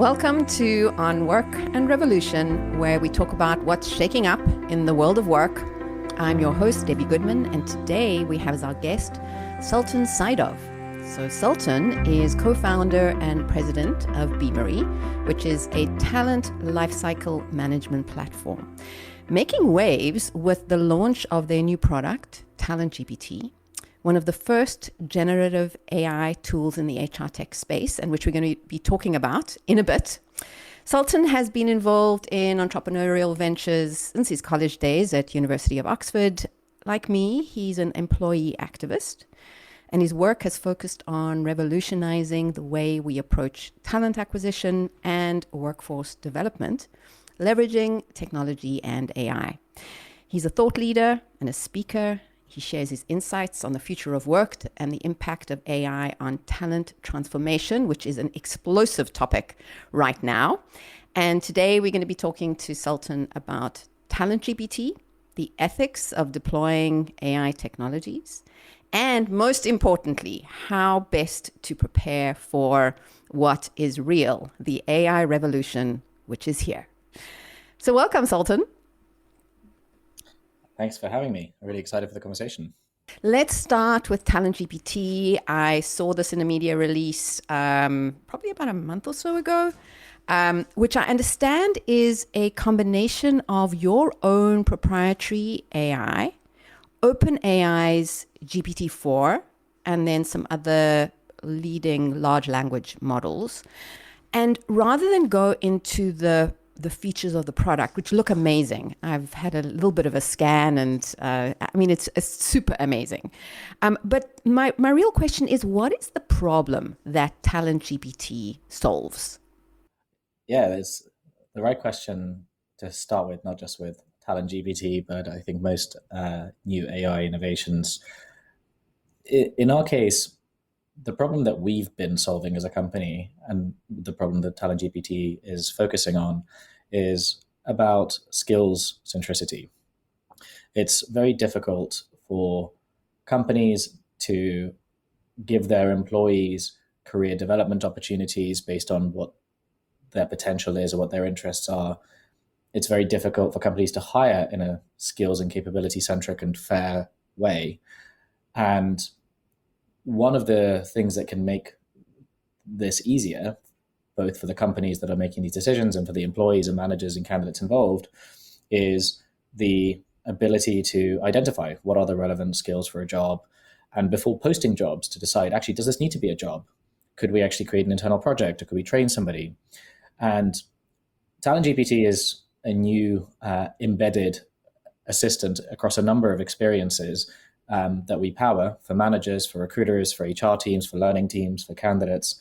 Welcome to On Work and Revolution, where we talk about what's shaking up in the world of work. I'm your host, Debbie Goodman, and today we have as our guest Sultan Saidov. So Sultan is co-founder and president of Beamery, which is a talent lifecycle management platform, making waves with the launch of their new product, Talen GPT, one of the first generative AI tools in the HR tech space, and which we're going to be talking about in a bit. Sultan has been involved in entrepreneurial ventures since his college days at University of Oxford. Like me, he's an employee activist, and his work has focused on revolutionizing the way we approach talent acquisition and workforce development, leveraging technology and AI. He's a thought leader and a speaker. He shares his insights on the future of work and the impact of AI on talent transformation, which is an explosive topic right now. And today we're going to be talking to Sultan about Talent GPT, the ethics of deploying AI technologies, and most importantly, how best to prepare for what is real, the AI revolution, which is here. So welcome, Sultan. Thanks for having me. I'm really excited for the conversation. Let's start with Talent GPT. I saw this in a media release probably about a month or so ago, which I understand is a combination of your own proprietary AI, OpenAI's GPT-4, and then some other leading large language models. And rather than go into the features of the product, which look amazing. I've had a little bit of a scan and it's super amazing. But my real question is, what is the problem that Talent GPT solves? Yeah, it's the right question to start with, not just with Talent GPT, but I think most new AI innovations. In our case, the problem that we've been solving as a company and the problem that Talent GPT is focusing on is about skills centricity. It's very difficult for companies to give their employees career development opportunities based on what their potential is or what their interests are. It's very difficult for companies to hire in a skills and capability centric and fair way. And one of the things that can make this easier, both for the companies that are making these decisions and for the employees and managers and candidates involved, is the ability to identify what are the relevant skills for a job. And before posting jobs, to decide, actually, does this need to be a job? Could we actually create an internal project, or could we train somebody? And Talent GPT is a new embedded assistant across a number of experiences that we power for managers, for recruiters, for HR teams, for learning teams, for candidates,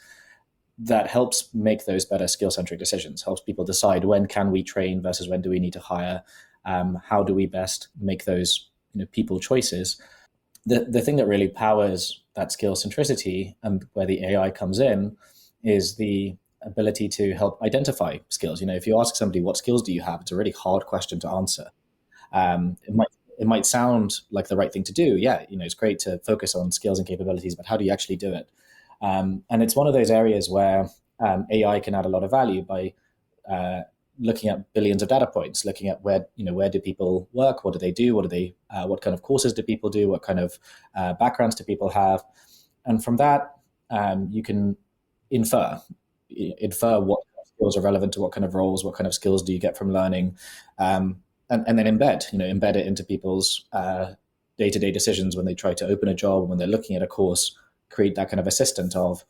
that helps make those better skill-centric decisions, helps people decide when can we train versus when do we need to hire, how do we best make those people choices. The thing that really powers that skill centricity and where the AI comes in is the ability to help identify skills. If you ask somebody, what skills do you have? It's a really hard question to answer. It might sound like the right thing to do. Yeah, it's great to focus on skills and capabilities, but how do you actually do it? And it's one of those areas where AI can add a lot of value by looking at billions of data points, looking at where do people work, what do they do, what kind of courses do people do, what kind of backgrounds do people have, and from that you can infer what skills are relevant to what kind of roles, what kind of skills do you get from learning, and then embed it into people's day-to-day decisions when they try to open a job, when they're looking at a course. Create that kind of assistant of,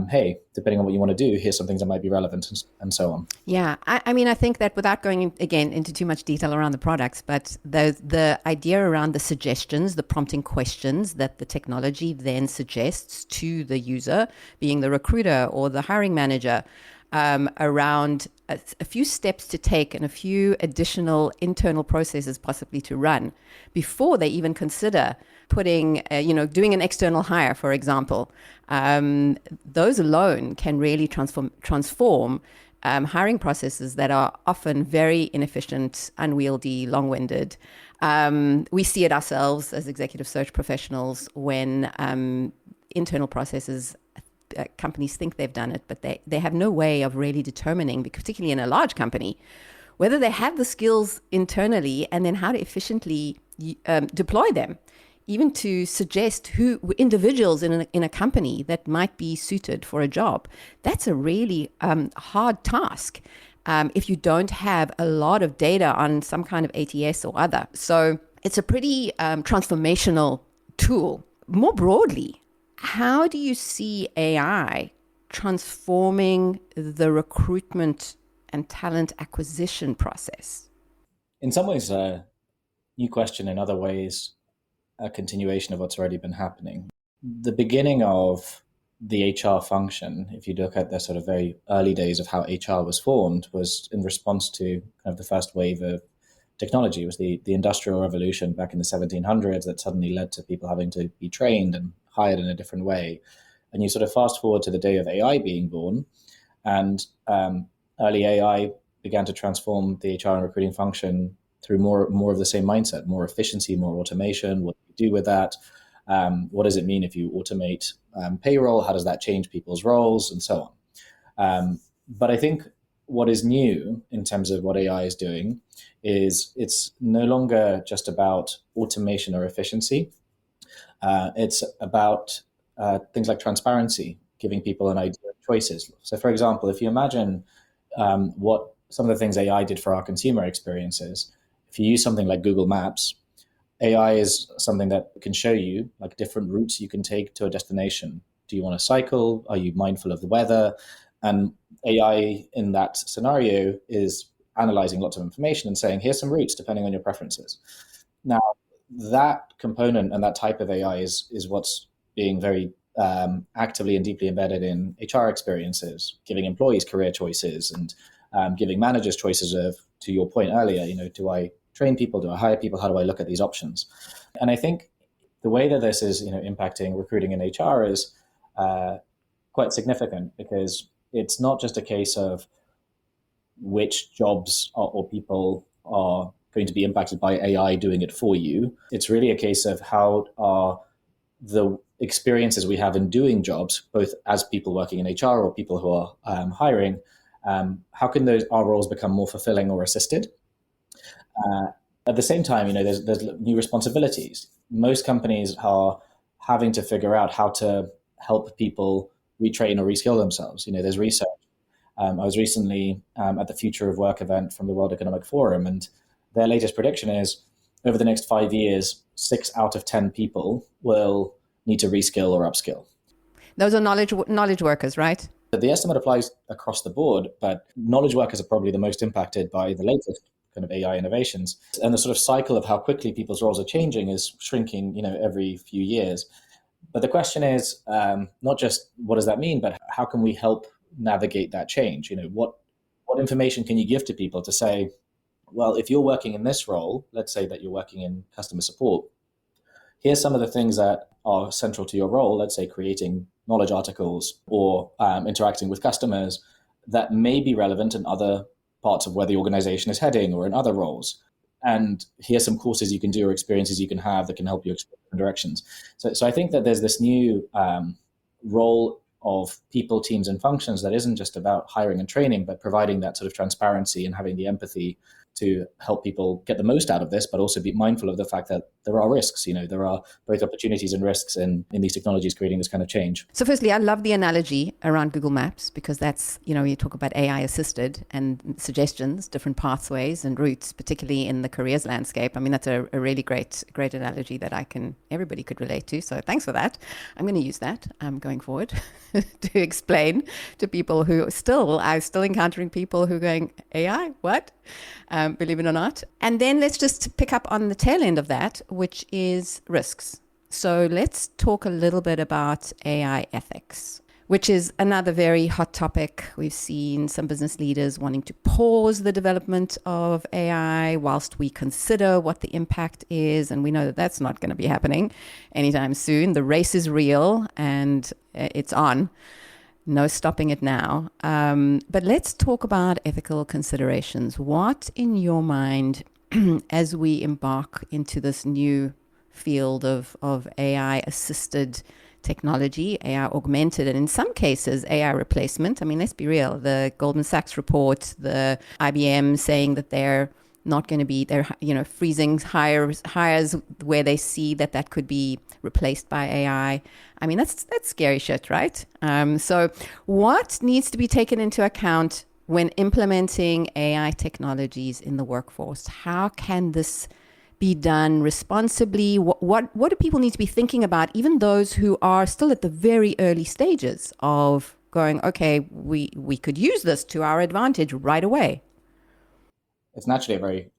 hey, depending on what you want to do, here's some things that might be relevant, and so on. Yeah, I think that without going again into too much detail around the products, but the idea around the suggestions, the prompting questions that the technology then suggests to the user, being the recruiter or the hiring manager, around a few steps to take and a few additional internal processes possibly to run before they even consider putting, doing an external hire, for example. Those alone can really transform hiring processes that are often very inefficient, unwieldy, long-winded. We see it ourselves as executive search professionals when internal processes companies think they've done it, but they have no way of really determining, particularly in a large company, whether they have the skills internally and then how to efficiently deploy them, even to suggest who individuals in a company that might be suited for a job. That's a really hard task if you don't have a lot of data on some kind of ATS or other. So it's a pretty transformational tool. More broadly, how do you see AI transforming the recruitment and talent acquisition process? In some ways, a new question, in other ways, a continuation of what's already been happening. The beginning of the HR function, if you look at the sort of very early days of how HR was formed, was in response to kind of the first wave of technology. It was the Industrial Revolution back in the 1700s that suddenly led to people having to be trained and hired in a different way. And you sort of fast forward to the day of AI being born, and early AI began to transform the HR and recruiting function through more of the same mindset, more efficiency, more automation. What do you do with that? What does it mean if you automate payroll? How does that change people's roles and so on? But I think what is new in terms of what AI is doing is it's no longer just about automation or efficiency. It's about things like transparency, giving people an idea of choices. So, for example, if you imagine what some of the things AI did for our consumer experiences, if you use something like Google Maps, AI is something that can show you like different routes you can take to a destination. Do you want to cycle? Are you mindful of the weather? And AI in that scenario is analyzing lots of information and saying, here's some routes depending on your preferences. Now, that component and that type of AI is what's being very actively and deeply embedded in HR experiences, giving employees career choices and giving managers choices of, to your point earlier, do I train people? Do I hire people? How do I look at these options? And I think the way that this is, impacting recruiting in HR is quite significant, because it's not just a case of which jobs or people are going to be impacted by AI doing it for you. It's really a case of how are the experiences we have in doing jobs, both as people working in HR or people who are hiring, how can our roles become more fulfilling or assisted? At the same time, there's new responsibilities. Most companies are having to figure out how to help people retrain or reskill themselves. There's research. I was recently at the Future of Work event from the World Economic Forum, and their latest prediction is over the next 5 years, 6 out of 10 people will need to reskill or upskill. Those are knowledge workers, right? The estimate applies across the board, but knowledge workers are probably the most impacted by the latest kind of AI innovations. And the sort of cycle of how quickly people's roles are changing is shrinking, every few years. But the question is not just what does that mean, but how can we help navigate that change? What information can you give to people to say, well, if you're working in this role, let's say that you're working in customer support, here's some of the things that are central to your role, let's say creating knowledge articles or interacting with customers that may be relevant in other parts of where the organization is heading or in other roles. And here's some courses you can do or experiences you can have that can help you explore different directions. So I think that there's this new role of people, teams, and functions that isn't just about hiring and training, but providing that sort of transparency and having the empathy to help people get the most out of this, but also be mindful of the fact that there are risks. There are both opportunities and risks in these technologies creating this kind of change. So firstly, I love the analogy around Google Maps, because that's, you talk about AI assisted and suggestions, different pathways and routes, particularly in the careers landscape. I mean, that's a really great analogy that everybody could relate to. So thanks for that. I'm going to use that going forward to explain to people I'm still encountering people who are going, AI, what? Believe it or not. And then let's just pick up on the tail end of that, which is risks. So let's talk a little bit about AI ethics, which is another very hot topic. We've seen some business leaders wanting to pause the development of AI whilst we consider what the impact is. And we know that that's not going to be happening anytime soon. The race is real and it's on. No stopping it now. But let's talk about ethical considerations. What, in your mind, as we embark into this new field of AI-assisted technology, AI augmented, and in some cases, AI replacement. I mean, let's be real. The Goldman Sachs report, the IBM saying that they're not going to be, they're, freezing hires where they see that could be replaced by AI. I mean, that's scary shit, right? So what needs to be taken into account when implementing AI technologies in the workforce? How can this be done responsibly? What do people need to be thinking about, even those who are still at the very early stages of going, okay, we could use this to our advantage right away? It's naturally a very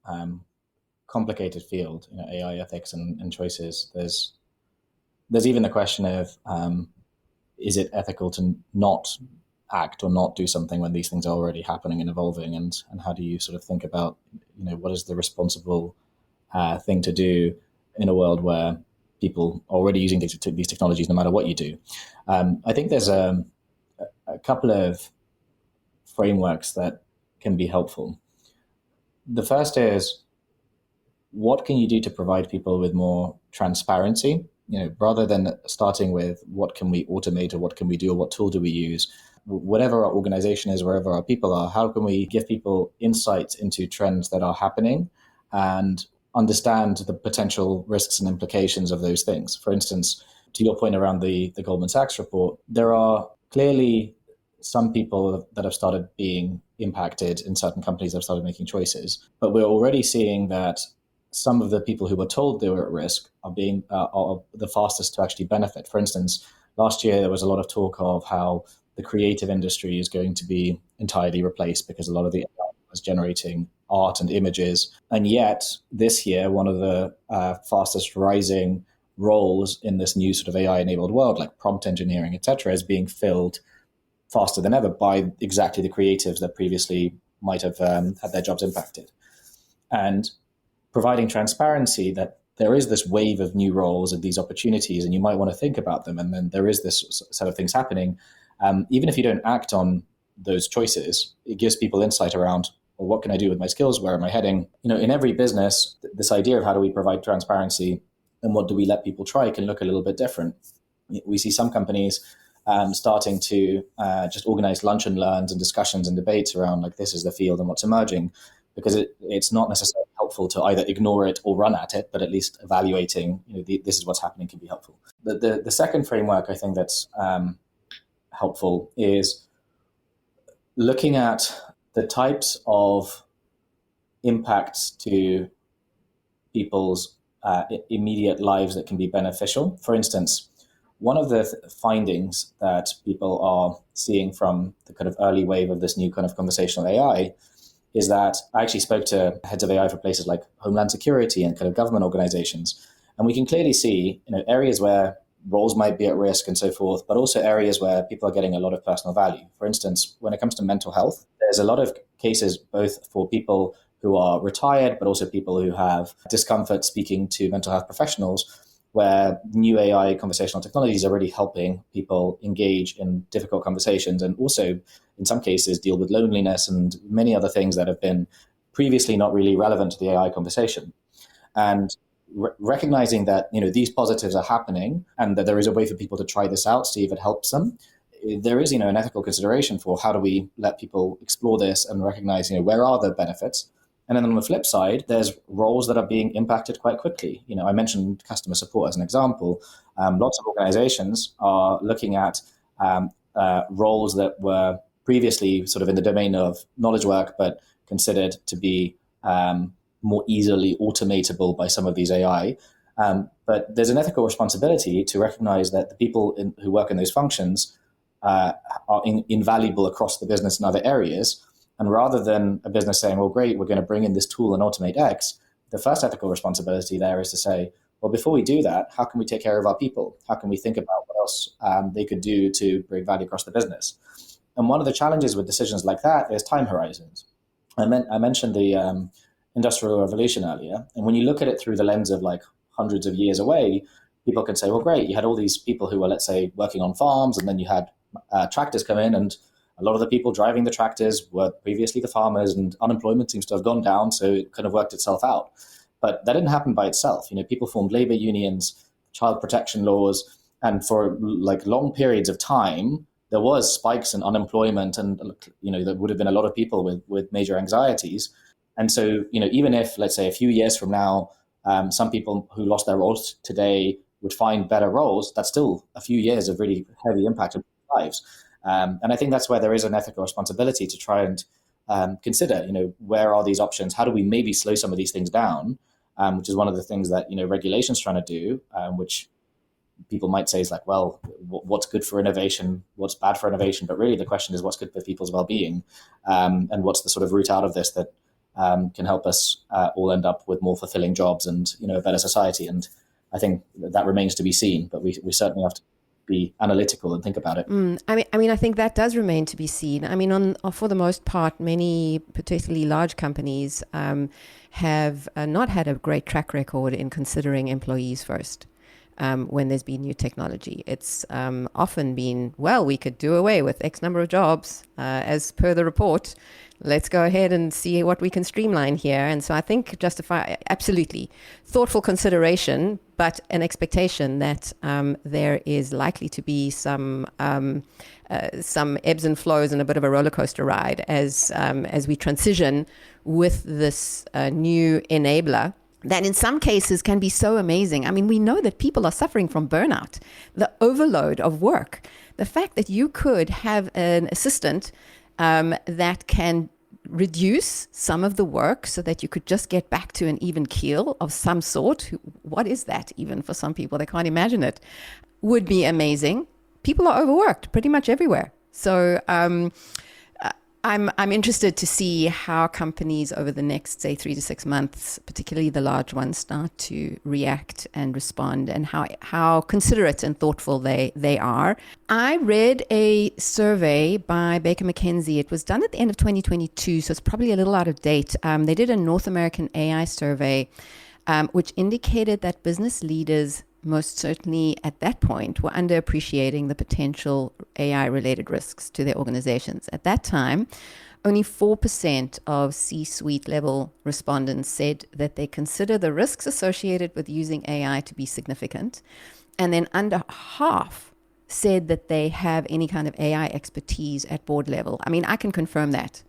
complicated field, AI ethics and choices. There's even the question of is it ethical to not act or not do something when these things are already happening and evolving, and how do you sort of think about what is the responsible thing to do in a world where people are already using these technologies no matter what you do. I think there's a couple of frameworks that can be helpful. The first is, what can you do to provide people with more transparency? Rather than starting with what can we automate or what can we do or what tool do we use, whatever our organization is, wherever our people are, how can we give people insights into trends that are happening and understand the potential risks and implications of those things? For instance, to your point around the Goldman Sachs report, there are clearly some people that have started being impacted in certain companies that have started making choices. But we're already seeing that some of the people who were told they were at risk are the fastest to actually benefit. For instance, last year there was a lot of talk of how the creative industry is going to be entirely replaced because a lot of the AI was generating art and images. And yet this year, one of the fastest rising roles in this new sort of AI-enabled world, like prompt engineering, et cetera, is being filled faster than ever by exactly the creatives that previously might have had their jobs impacted. And providing transparency that there is this wave of new roles and these opportunities, and you might want to think about them, and then there is this set of things happening. Even if you don't act on those choices, it gives people insight around, well, what can I do with my skills? Where am I heading? In every business, this idea of how do we provide transparency and what do we let people try can look a little bit different. We see some companies starting to just organize lunch and learns and discussions and debates around, like, this is the field and what's emerging, because it's not necessarily helpful to either ignore it or run at it, but at least evaluating, this is what's happening can be helpful. The second framework I think that's helpful is looking at the types of impacts to people's immediate lives that can be beneficial. For instance, one of the findings that people are seeing from the kind of early wave of this new kind of conversational AI is that I actually spoke to heads of AI for places like Homeland Security and kind of government organizations. And we can clearly see, areas where roles might be at risk and so forth, but also areas where people are getting a lot of personal value. For instance, when it comes to mental health, there's a lot of cases both for people who are retired, but also people who have discomfort speaking to mental health professionals, where new AI conversational technologies are really helping people engage in difficult conversations and also, in some cases, deal with loneliness and many other things that have been previously not really relevant to the AI conversation. And recognizing that these positives are happening and that there is a way for people to try this out, see if it helps them, there is an ethical consideration for how do we let people explore this and recognize where are the benefits. And then on the flip side, there's roles that are being impacted quite quickly. I mentioned customer support as an example. Lots of organizations are looking at roles that were previously sort of in the domain of knowledge work, but considered to be more easily automatable by some of these AI. But there's an ethical responsibility to recognize that the people who work in those functions are invaluable across the business in other areas. And rather than a business saying, well, great, we're going to bring in this tool and automate X, the first ethical responsibility there is to say, well, before we do that, how can we take care of our people? How can we think about what else they could do to bring value across the business? And one of the challenges with decisions like that is time horizons. I mentioned the Industrial Revolution earlier. And when you look at it through the lens of like hundreds of years away, people can say, well, great, you had all these people who were, let's say, working on farms, and then you had tractors come in, and a lot of the people driving the tractors were previously the farmers, and unemployment seems to have gone down, so it kind of worked itself out. But that didn't happen by itself. People formed labor unions, child protection laws, And for like long periods of time, there was spikes in unemployment, and there would have been a lot of people with major anxieties. And so, even if, let's say, a few years from now, some people who lost their roles today would find better roles, that's still a few years of really heavy impact on lives. And I think that's where there is an ethical responsibility to try and consider, where are these options? How do we maybe slow some of these things down? Which is one of the things that, regulation's trying to do, which people might say is like, well, what's good for innovation? What's bad for innovation? But really the question is what's good for people's well-being, and what's the sort of route out of this that can help us all end up with more fulfilling jobs and, a better society. And I think that remains to be seen, but we certainly have to be analytical and think about it. I think that does remain to be seen. For the most part, many particularly large companies have not had a great track record in considering employees first. When there's been new technology, it's often been, well, we could do away with X number of jobs as per the report. Let's go ahead and see what we can streamline here. And so I think justify absolutely thoughtful consideration, but an expectation that there is likely to be some ebbs and flows and a bit of a roller coaster ride as we transition with this new enabler that in some cases can be so amazing. We know that people are suffering from burnout, the overload of work, the fact that you could have an assistant that can reduce some of the work so that you could just get back to an even keel of some sort. What is that even for some people? They can't imagine it. Would be amazing. People are overworked pretty much everywhere. So I'm interested to see how companies over the next, say, 3 to 6 months, particularly the large ones, start to react and respond, and how considerate and thoughtful they are. I read a survey by Baker McKenzie. It was done at the end of 2022, so it's probably a little out of date. They did a North American AI survey, which indicated that business leaders most certainly at that point were underappreciating the potential AI-related risks to their organizations. At that time, only 4% of C-suite level respondents said that they consider the risks associated with using AI to be significant. And then under half said that they have any kind of AI expertise at board level. I can confirm that.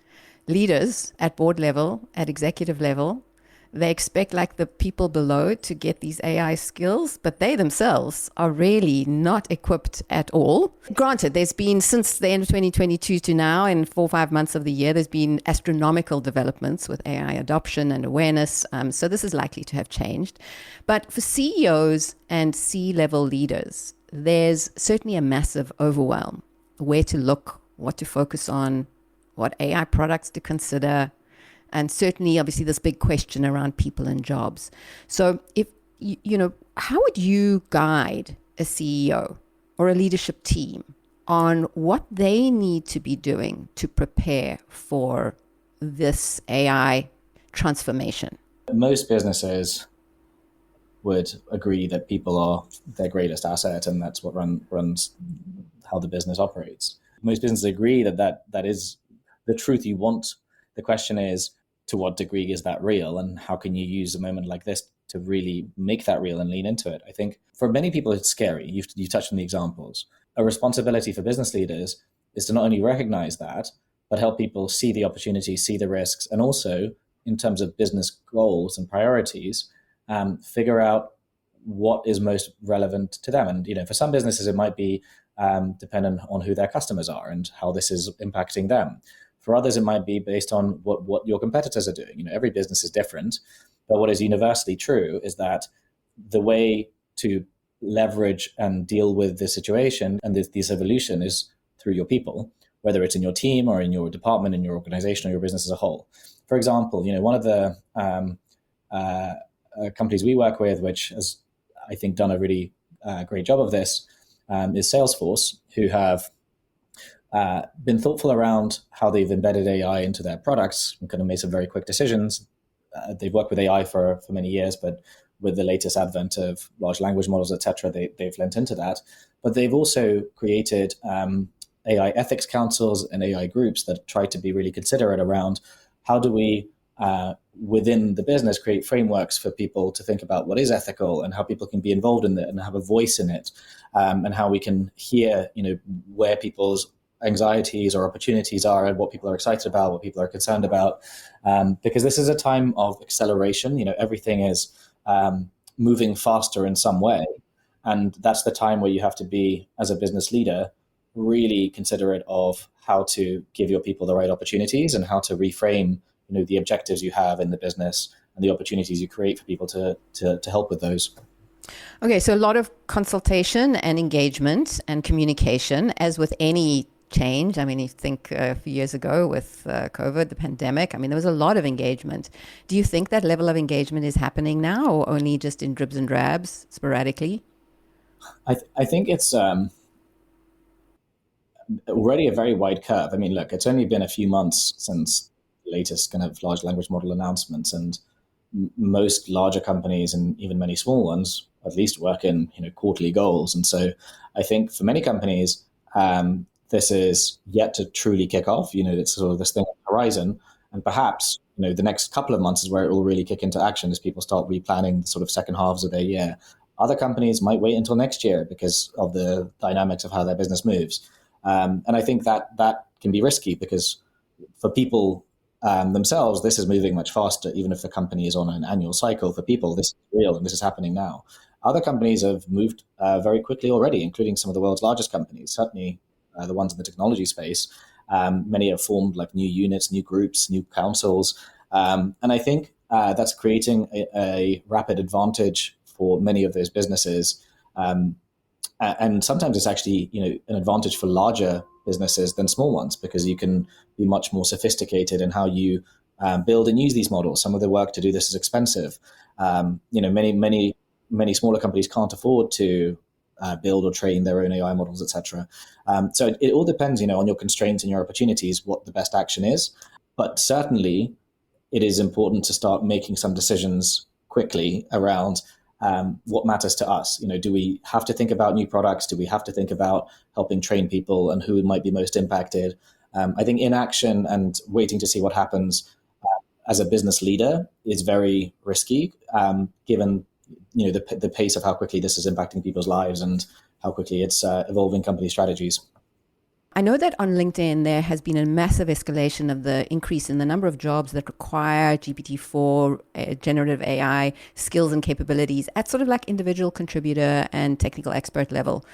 Leaders at board level, at executive level, they expect like the people below to get these AI skills, but they themselves are really not equipped at all. Granted, there's been, since the end of 2022 to now, in 4 or 5 months of the year, there's been astronomical developments with AI adoption and awareness. So this is likely to have changed. But for CEOs and C-level leaders, there's certainly a massive overwhelm. Where to look, what to focus on, what AI products to consider, and certainly, obviously, this big question around people and jobs. So if, how would you guide a CEO or a leadership team on what they need to be doing to prepare for this AI transformation? Most businesses would agree that people are their greatest asset, and that's what runs how the business operates. Most businesses agree that is the truth you want. The question is, to what degree is that real, and how can you use a moment like this to really make that real and lean into it? I think for many people it's scary. You've touched on the examples. A responsibility for business leaders is to not only recognize that, but help people see the opportunities, see the risks, and also in terms of business goals and priorities, figure out what is most relevant to them. And for some businesses it might be dependent on who their customers are and how this is impacting them. For others, it might be based on what your competitors are doing. Every business is different, but what is universally true is that the way to leverage and deal with this situation and this evolution is through your people, whether it's in your team or in your department, in your organization, or your business as a whole. For example, one of the companies we work with, which has, I think, done a really great job of this, is Salesforce, who have been thoughtful around how they've embedded AI into their products and kind of made some very quick decisions. They've worked with AI for many years, but with the latest advent of large language models, et cetera, they've lent into that. But they've also created AI ethics councils and AI groups that try to be really considerate around how do we within the business create frameworks for people to think about what is ethical and how people can be involved in it and have a voice in it, and how we can hear, where people's anxieties or opportunities are and what people are excited about, what people are concerned about, because this is a time of acceleration. Everything is moving faster in some way, and that's the time where you have to be, as a business leader, really considerate of how to give your people the right opportunities and how to reframe the objectives you have in the business and the opportunities you create for people to help with those. Okay, so a lot of consultation and engagement and communication, as with any change. I mean, you think a few years ago with COVID, the pandemic, there was a lot of engagement. Do you think that level of engagement is happening now, or only just in dribs and drabs, sporadically? I think it's already a very wide curve. Look, it's only been a few months since latest kind of large language model announcements, and most larger companies and even many small ones at least work in quarterly goals. And so I think for many companies, this is yet to truly kick off. It's sort of this thing on the horizon, and perhaps the next couple of months is where it will really kick into action as people start replanning the sort of second halves of their year. Other companies might wait until next year because of the dynamics of how their business moves, and I think that can be risky because for people themselves, this is moving much faster. Even if the company is on an annual cycle, for people, this is real and this is happening now. Other companies have moved very quickly already, including some of the world's largest companies, certainly the ones in the technology space. Many have formed like new units, new groups, new councils. And I think that's creating a rapid advantage for many of those businesses. And sometimes it's actually, an advantage for larger businesses than small ones, because you can be much more sophisticated in how you build and use these models. Some of the work to do this is expensive. Many smaller companies can't afford to build or train their own AI models, etc. So it all depends, on your constraints and your opportunities, what the best action is. But certainly, it is important to start making some decisions quickly around what matters to us. Do we have to think about new products? Do we have to think about helping train people and who might be most impacted? I think inaction and waiting to see what happens as a business leader is very risky, given the pace of how quickly this is impacting people's lives and how quickly it's evolving company strategies. I know that on LinkedIn, there has been a massive escalation of the increase in the number of jobs that require GPT-4, generative AI skills and capabilities at sort of like individual contributor and technical expert level.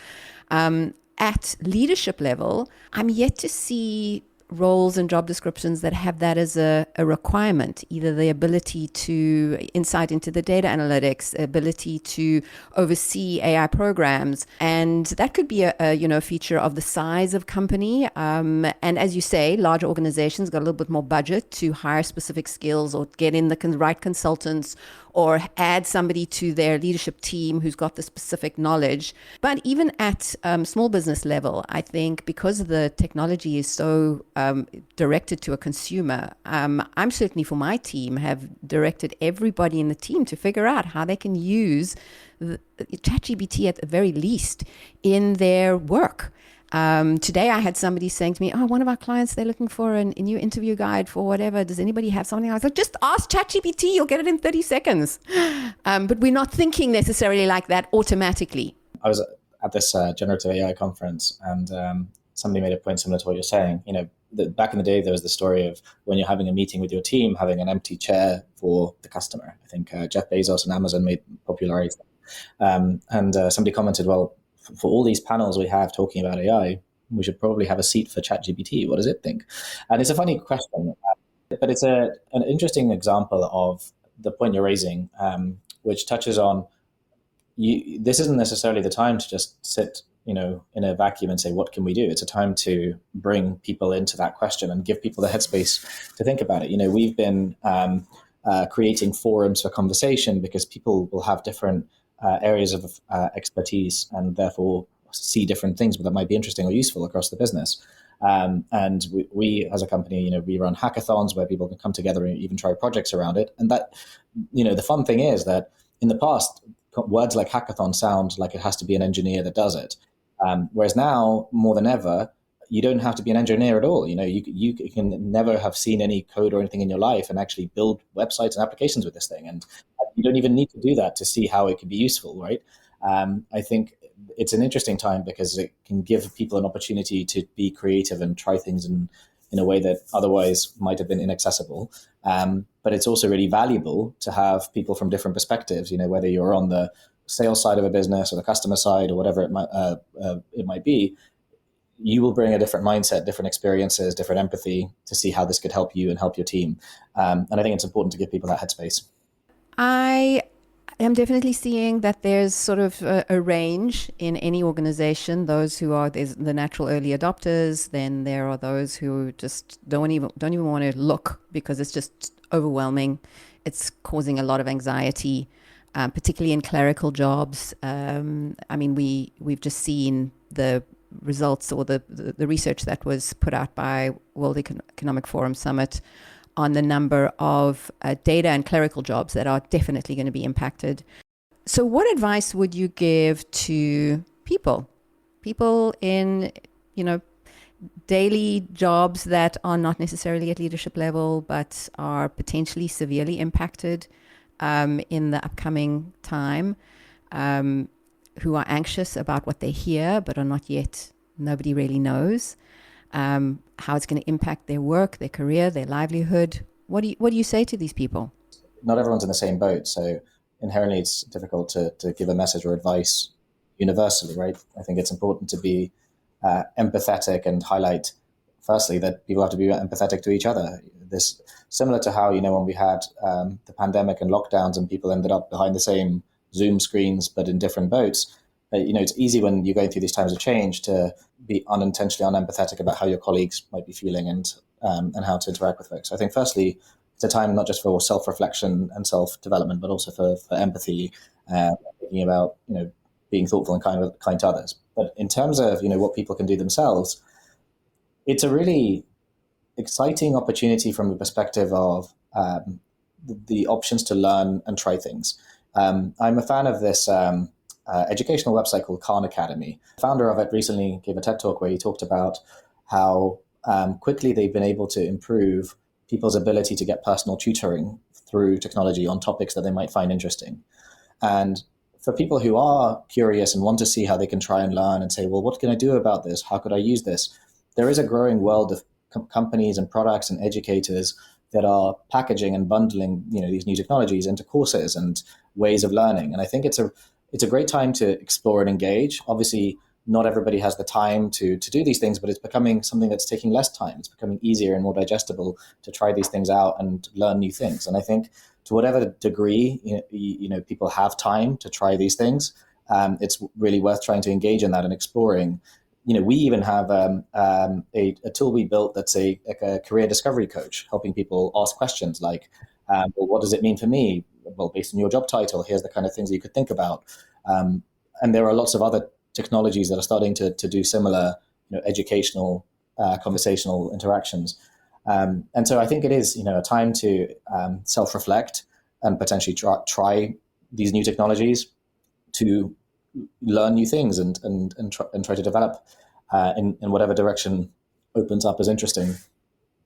At leadership level, I'm yet to see roles and job descriptions that have that as a requirement, either the ability to insight into the data analytics, ability to oversee AI programs. And that could be a feature of the size of company. And as you say, larger organizations got a little bit more budget to hire specific skills or get in the right consultants or add somebody to their leadership team who's got the specific knowledge. But even at small business level, I think because the technology is so directed to a consumer, I'm certainly for my team have directed everybody in the team to figure out how they can use ChatGPT at the very least in their work. Today I had somebody saying to me, one of our clients, they're looking for a new interview guide for whatever. Does anybody have something? I was like, just ask ChatGPT, you'll get it in 30 seconds. But we're not thinking necessarily like that automatically. I was at this generative AI conference, and somebody made a point similar to what you're saying. Back in the day, there was the story of when you're having a meeting with your team, having an empty chair for the customer. I think Jeff Bezos and Amazon made popularized that. And somebody commented, well, for all these panels we have talking about AI, we should probably have a seat for ChatGPT. What does it think? And it's a funny question, but it's an interesting example of the point you're raising, which touches on this isn't necessarily the time to just sit, in a vacuum and say, what can we do? It's a time to bring people into that question and give people the headspace to think about it. We've been creating forums for conversation because people will have different areas of expertise and therefore see different things that might be interesting or useful across the business. And we as a company, we run hackathons where people can come together and even try projects around it. And that, the fun thing is that in the past, words like hackathon sound like it has to be an engineer that does it. Whereas now, more than ever, you don't have to be an engineer at all. You can never have seen any code or anything in your life and actually build websites and applications with this thing. And you don't even need to do that to see how it can be useful, right? I think it's an interesting time because it can give people an opportunity to be creative and try things in a way that otherwise might have been inaccessible. But it's also really valuable to have people from different perspectives, whether you're on the sales side of a business or the customer side or whatever it might be. You will bring a different mindset, different experiences, different empathy to see how this could help you and help your team. And I think it's important to give people that headspace. I am definitely seeing that there's sort of a range in any organization. There's the natural early adopters. Then there are those who just don't even want to look because it's just overwhelming. It's causing a lot of anxiety, particularly in clerical jobs. We've just seen the results or the research that was put out by World Economic Forum Summit on the number of data and clerical jobs that are definitely going to be impacted. So what advice would you give to people in, daily jobs that are not necessarily at leadership level, but are potentially severely impacted in the upcoming time, who are anxious about what they hear, but are not yet, nobody really knows how it's going to impact their work, their career, their livelihood. What do you say to these people? Not everyone's in the same boat, so inherently it's difficult to give a message or advice universally, right? I think it's important to be empathetic and highlight, firstly, that people have to be empathetic to each other. This similar to how, when we had the pandemic and lockdowns and people ended up behind the same Zoom screens but in different boats. It's easy when you're going through these times of change to be unintentionally unempathetic about how your colleagues might be feeling and how to interact with folks. So I think firstly, it's a time not just for self-reflection and self-development, but also for empathy, thinking about being thoughtful and kind to others. But in terms of what people can do themselves, it's a really exciting opportunity from the perspective of the options to learn and try things. I'm a fan of this educational website called Khan Academy. The founder of it recently gave a TED talk where he talked about how quickly they've been able to improve people's ability to get personal tutoring through technology on topics that they might find interesting. And for people who are curious and want to see how they can try and learn and say, well, what can I do about this? How could I use this? There is a growing world of companies and products and educators that are packaging and bundling these new technologies into courses and ways of learning. And I think it's a great time to explore and engage. Obviously, not everybody has the time to do these things, but it's becoming something that's taking less time. It's becoming easier and more digestible to try these things out and learn new things. And I think to whatever degree people have time to try these things, it's really worth trying to engage in that and exploring. We even have a tool we built that's a career discovery coach, helping people ask questions like, well, what does it mean for me? Well, based on your job title, here's the kind of things that you could think about. And there are lots of other technologies that are starting to do similar, educational, conversational interactions. And so I think it is, a time to self-reflect and potentially try these new technologies to learn new things and try to develop in whatever direction opens up as interesting.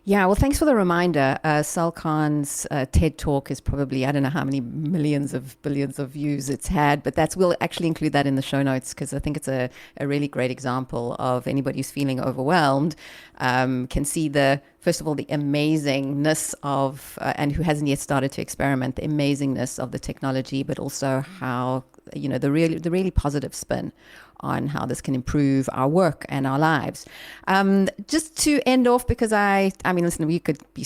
Yeah, well, thanks for the reminder. Sultan's TED Talk is probably, I don't know how many millions of billions of views it's had, but we'll actually include that in the show notes because I think it's a really great example of anybody who's feeling overwhelmed can see first of all, the amazingness of, and who hasn't yet started to experiment, the amazingness of the technology, but also how, the really positive spin on how this can improve our work and our lives. Just to end off, because listen, we could be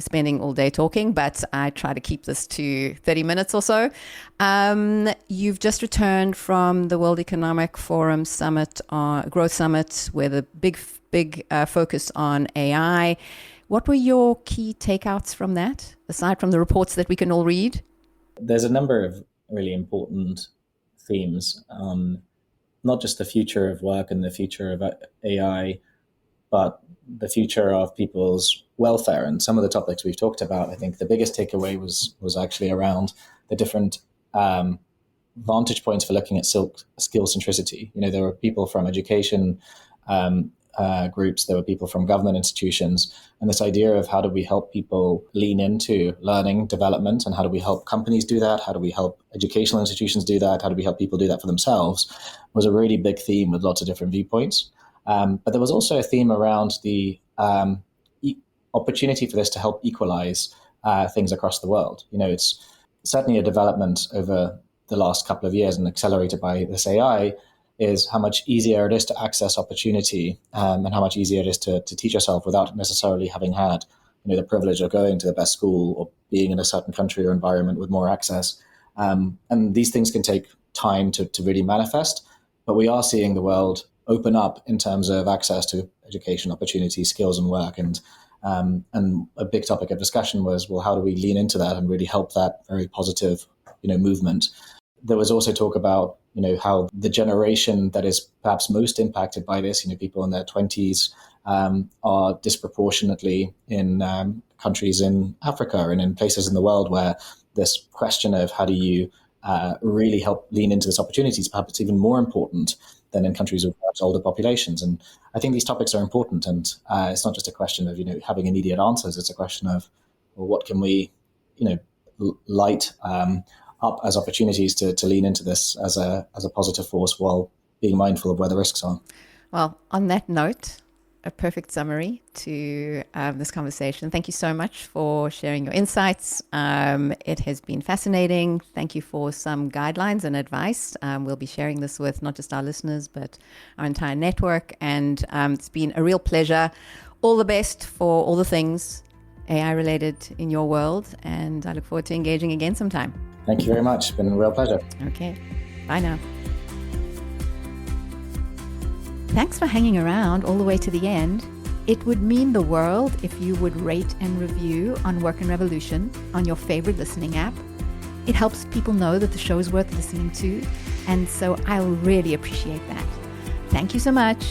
spending all day talking, but I try to keep this to 30 minutes or so. You've just returned from the World Economic Forum Summit, Growth Summit, where the big focus on AI. What were your key takeouts from that, aside from the reports that we can all read? There's a number of really important themes, not just the future of work and the future of AI, but the future of people's welfare. And some of the topics we've talked about, I think the biggest takeaway was actually around the different vantage points for looking at skill centricity. There were people from education, groups, there were people from government institutions, and this idea of how do we help people lean into learning development, and how do we help companies do that, how do we help educational institutions do that, how do we help people do that for themselves, was a really big theme with lots of different viewpoints. But there was also a theme around the opportunity for this to help equalize things across the world. It's certainly a development over the last couple of years and accelerated by this AI, is how much easier it is to access opportunity, and how much easier it is to teach yourself without necessarily having had the privilege of going to the best school or being in a certain country or environment with more access. And these things can take time to really manifest, but we are seeing the world open up in terms of access to education, opportunity, skills and work. And a big topic of discussion was, well, how do we lean into that and really help that very positive movement? There was also talk about how the generation that is perhaps most impacted by this, people in their 20s, are disproportionately in countries in Africa and in places in the world where this question of how do you really help lean into this opportunity is perhaps even more important than in countries with perhaps older populations. And I think these topics are important, and it's not just a question of having immediate answers. It's a question of, well, what can we light up as opportunities to lean into this as a positive force while being mindful of where the risks are. Well, on that note, a perfect summary to this conversation. Thank you so much for sharing your insights. It has been fascinating. Thank you for some guidelines and advice. We'll be sharing this with not just our listeners, but our entire network. And it's been a real pleasure. All the best for all the things AI related in your world. And I look forward to engaging again sometime. Thank you very much. It's been a real pleasure. Okay. Bye now. Thanks for hanging around all the way to the end. It would mean the world if you would rate and review on Work and Revolution on your favorite listening app. It helps people know that the show is worth listening to, and so I'll really appreciate that. Thank you so much.